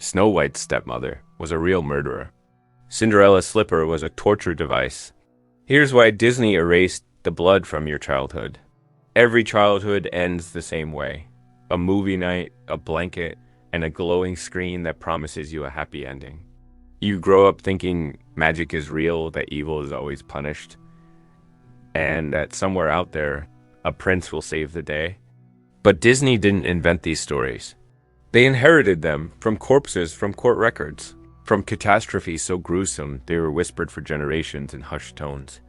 Snow White's stepmother was a real murderer. Cinderella's slipper was a torture device. Here's why Disney erased the blood from your childhood. Every childhood ends the same way. A movie night, a blanket, and a glowing screen that promises you a happy ending. You grow up thinking magic is real, that evil is always punished, and that somewhere out there, a prince will save the day. But Disney didn't invent these stories. They inherited them from corpses from court records, from catastrophes so gruesome they were whispered for generations in hushed tones.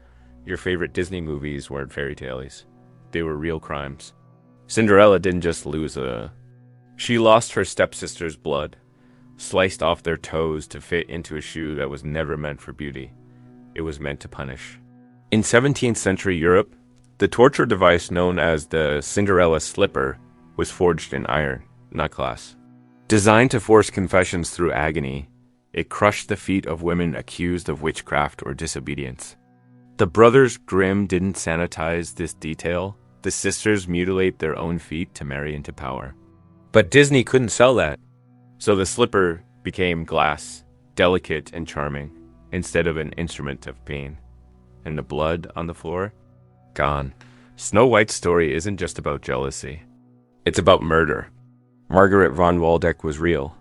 Your favorite Disney movies weren't fairy tales. They were real crimes. Cinderella didn't just She lost her stepsister's blood, sliced off their toes to fit into a shoe that was never meant for beauty. It was meant to punish. In 17th century Europe, the torture device known as the Cinderella slipper was forged in iron, not glass. Designed to force confessions through agony, it crushed the feet of women accused of witchcraft or disobedience. The brothers Grimm didn't sanitize this detail. The sisters mutilate their own feet to marry into power. But Disney couldn't sell that, so the slipper became glass, delicate and charming, instead of an instrument of pain. And the blood on the floor? Gone. Snow White's story isn't just about jealousy. It's about murder. Margaret von Waldeck was real.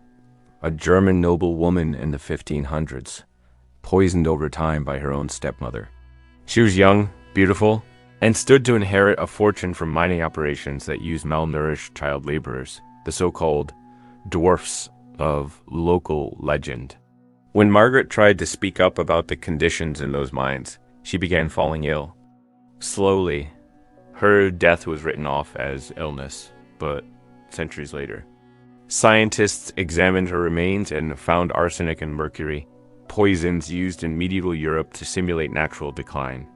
A German noblewoman in the 1500s, poisoned over time by her own stepmother. She was young, beautiful, and stood to inherit a fortune from mining operations that used malnourished child laborers, the so-called dwarfs of local legend. When Margaret tried to speak up about the conditions in those mines, she began falling ill. Slowly, her death was written off as illness, but centuries later. Scientists examined her remains and found arsenic and mercury, poisons used in medieval Europe to simulate natural decline.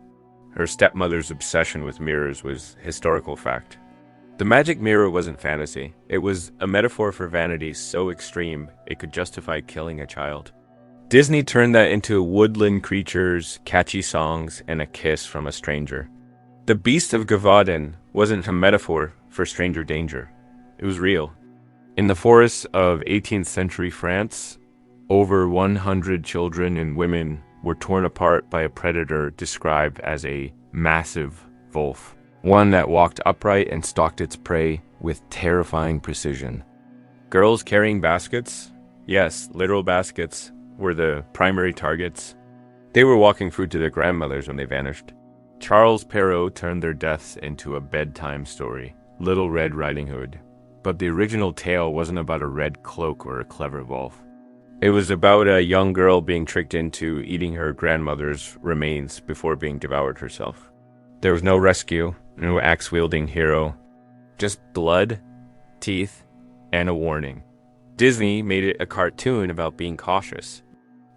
Her stepmother's obsession with mirrors was historical fact. The magic mirror wasn't fantasy. It was a metaphor for vanity so extreme it could justify killing a child. Disney turned that into woodland creatures, catchy songs, and a kiss from a stranger. The Beast of Gavaudan wasn't a metaphor for stranger danger. It was real. In the forests of 18th century France, over 100 children and women were torn apart by a predator described as a massive wolf, one that walked upright and stalked its prey with terrifying precision. Girls carrying baskets, yes, literal baskets, were the primary targets. They were walking food to their grandmothers when they vanished. Charles Perrault turned their deaths into a bedtime story, Little Red Riding Hood. But the original tale wasn't about a red cloak or a clever wolf. It was about a young girl being tricked into eating her grandmother's remains before being devoured herself. There was no rescue, no axe-wielding hero, just blood, teeth, and a warning. Disney made it a cartoon about being cautious.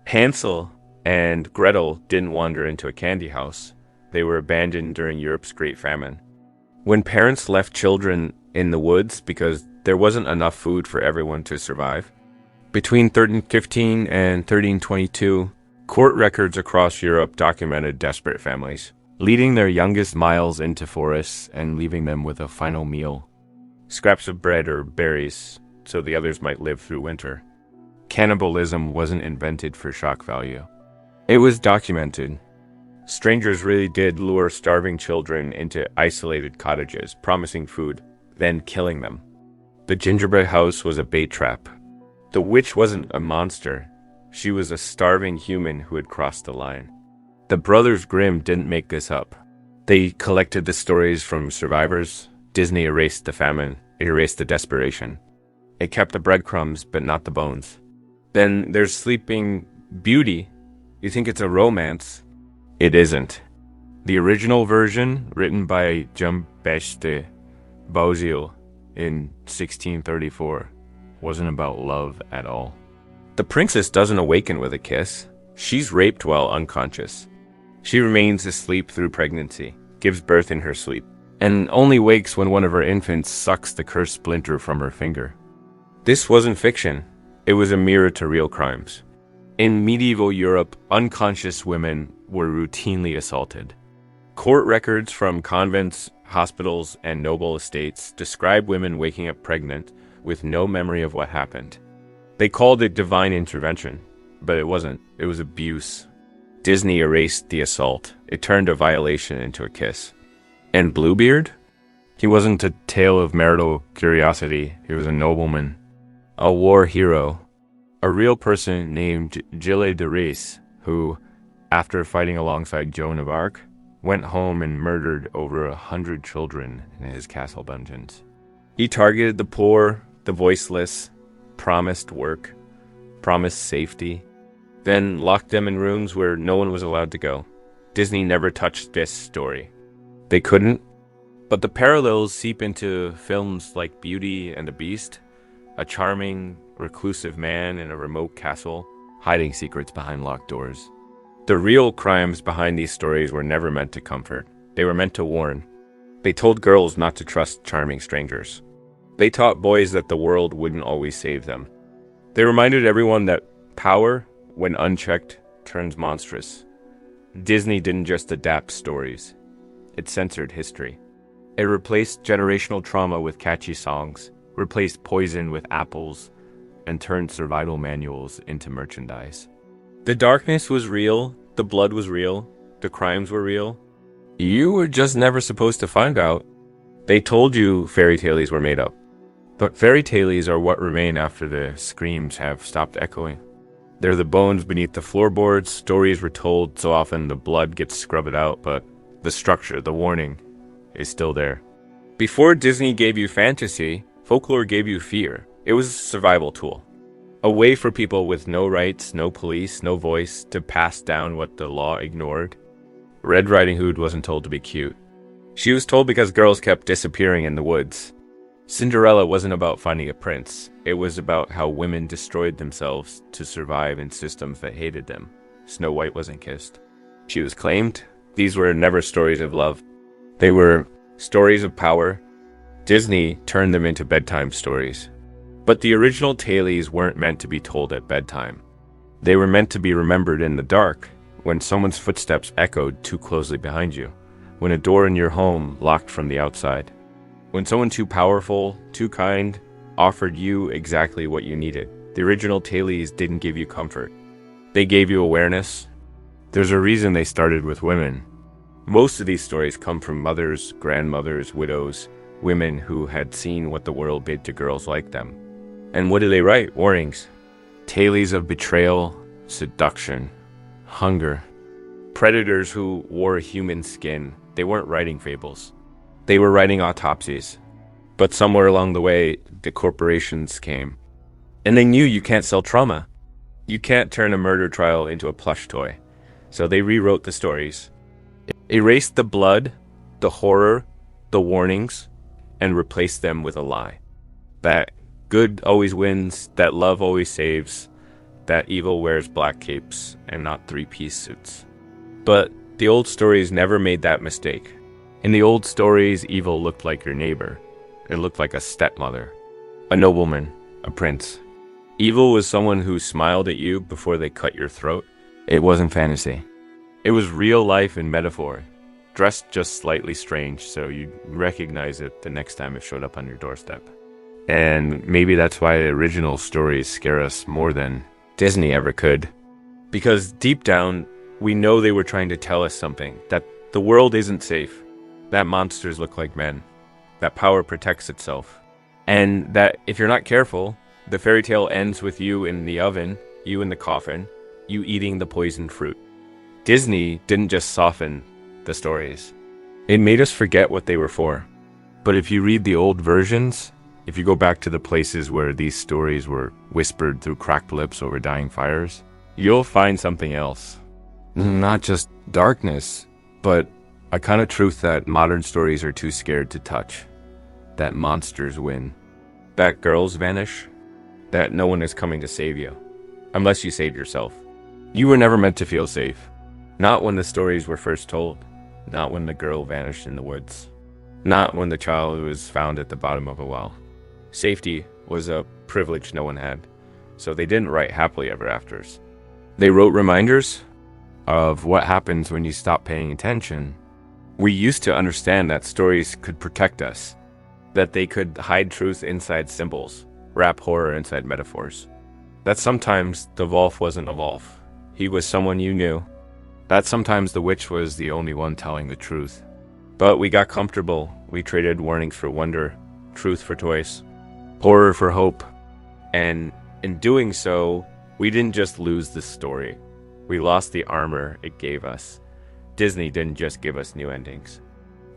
Hansel and Gretel didn't wander into a candy house. They were abandoned during Europe's Great Famine. When parents left children in the woods because there wasn't enough food for everyone to survive. Between 1315 and 1322, court records across Europe documented desperate families, leading their youngest miles into forests and leaving them with a final meal. Scraps of bread or berries, so the others might live through winter. Cannibalism wasn't invented for shock value. It was documented. Strangers really did lure starving children into isolated cottages, promising food, then killing them. The gingerbread house was a bait trap. The witch wasn't a monster. She was a starving human who had crossed the line. The brothers Grimm didn't make this up. They collected the stories from survivors. Disney erased the famine. It erased the desperation. It kept the breadcrumbs, but not the bones. Then there's Sleeping Beauty. You think it's a romance. It isn't. The original version, written by Jean-Baptiste Bauzile in 1634, wasn't about love at all. The princess doesn't awaken with a kiss. She's raped while unconscious. She remains asleep through pregnancy, gives birth in her sleep, and only wakes when one of her infants sucks the cursed splinter from her finger. This wasn't fiction. It was a mirror to real crimes. In medieval Europe, unconscious women were routinely assaulted. Court records from convents, hospitals, and noble estates describe women waking up pregnant with no memory of what happened. They called it divine intervention, but it wasn't. It was abuse. Disney erased the assault. It turned a violation into a kiss. And Bluebeard? He wasn't a tale of marital curiosity. He was a nobleman, a war hero, a real person named Gilles de Rais, who, after fighting alongside Joan of Arc, went home and murdered over 100 children in his castle dungeons. He targeted the poor, the voiceless, promised work, promised safety, then locked them in rooms where no one was allowed to go. Disney never touched this story. They couldn't, but the parallels seep into films like Beauty and the Beast, a charming, reclusive man in a remote castle, hiding secrets behind locked doors. The real crimes behind these stories were never meant to comfort. They were meant to warn. They told girls not to trust charming strangers. They taught boys that the world wouldn't always save them. They reminded everyone that power, when unchecked, turns monstrous. Disney didn't just adapt stories. It censored history. It replaced generational trauma with catchy songs, replaced poison with apples, and turned survival manuals into merchandise. The darkness was real, the blood was real, the crimes were real. You were just never supposed to find out. They told you fairy tales were made up. But fairy tales are what remain after the screams have stopped echoing. They're the bones beneath the floorboards. Stories were told so often the blood gets scrubbed out, but the structure, the warning, is still there. Before Disney gave you fantasy, folklore gave you fear. It was a survival tool. A way for people with no rights, no police, no voice to pass down what the law ignored. Red Riding Hood wasn't told to be cute. She was told because girls kept disappearing in the woods. Cinderella wasn't about finding a prince. It was about how women destroyed themselves to survive in systems that hated them. Snow White wasn't kissed. She was claimed. These were never stories of love. They were stories of power. Disney turned them into bedtime stories. But the original tales weren't meant to be told at bedtime. They were meant to be remembered in the dark, when someone's footsteps echoed too closely behind you, when a door in your home locked from the outside, when someone too powerful, too kind, offered you exactly what you needed. The original tales didn't give you comfort. They gave you awareness. There's a reason they started with women. Most of these stories come from mothers, grandmothers, widows, women who had seen what the world did to girls like them. And what do they write? Warnings. Tales of betrayal, seduction, hunger. Predators who wore human skin. They weren't writing fables. They were writing autopsies. But somewhere along the way, the corporations came. And they knew you can't sell trauma. You can't turn a murder trial into a plush toy. So they rewrote the stories. Erased the blood, the horror, the warnings, and replaced them with a lie. That good always wins, that love always saves, that evil wears black capes and not three-piece suits. But the old stories never made that mistake. In the old stories, evil looked like your neighbor. It looked like a stepmother, a nobleman, a prince. Evil was someone who smiled at you before they cut your throat. It wasn't fantasy. It was real life in metaphor, dressed just slightly strange so you'd recognize it the next time it showed up on your doorstep. And maybe that's why the original stories scare us more than Disney ever could. Because deep down, we know they were trying to tell us something, that the world isn't safe, that monsters look like men, that power protects itself, and that if you're not careful, the fairy tale ends with you in the oven, you in the coffin, you eating the poisoned fruit. Disney didn't just soften the stories. It made us forget what they were for. But if you read the old versions, if you go back to the places where these stories were whispered through cracked lips over dying fires, you'll find something else. Not just darkness, but a kind of truth that modern stories are too scared to touch. That monsters win. That girls vanish. That no one is coming to save you. Unless you save yourself. You were never meant to feel safe. Not when the stories were first told. Not when the girl vanished in the woods. Not when the child was found at the bottom of a well. Safety was a privilege no one had, so they didn't write happily ever afters. They wrote reminders of what happens when you stop paying attention. We used to understand that stories could protect us, that they could hide truth inside symbols, wrap horror inside metaphors. That sometimes the wolf wasn't a wolf. He was someone you knew. That sometimes the witch was the only one telling the truth. But we got comfortable. We traded warnings for wonder, truth for toys, horror for hope. And in doing so, we didn't just lose the story. We lost the armor it gave us. Disney didn't just give us new endings.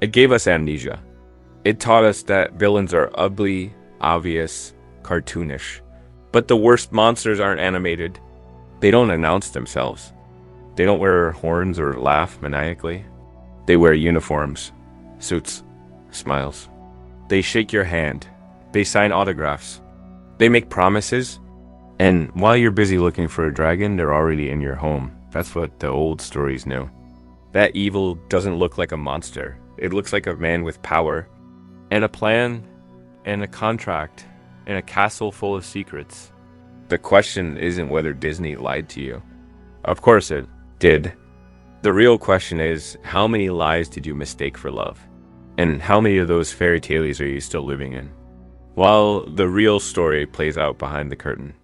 It gave us amnesia. It taught us that villains are ugly, obvious, cartoonish. But the worst monsters aren't animated. They don't announce themselves. They don't wear horns or laugh maniacally. They wear uniforms, suits, smiles. They shake your hand. They sign autographs. They make promises. And while you're busy looking for a dragon, they're already in your home. That's what the old stories knew. That evil doesn't look like a monster. It looks like a man with power, and a plan, and a contract, and a castle full of secrets. The question isn't whether Disney lied to you. Of course it did. The real question is, how many lies did you mistake for love? And how many of those fairy tales are you still living in? While the real story plays out behind the curtain.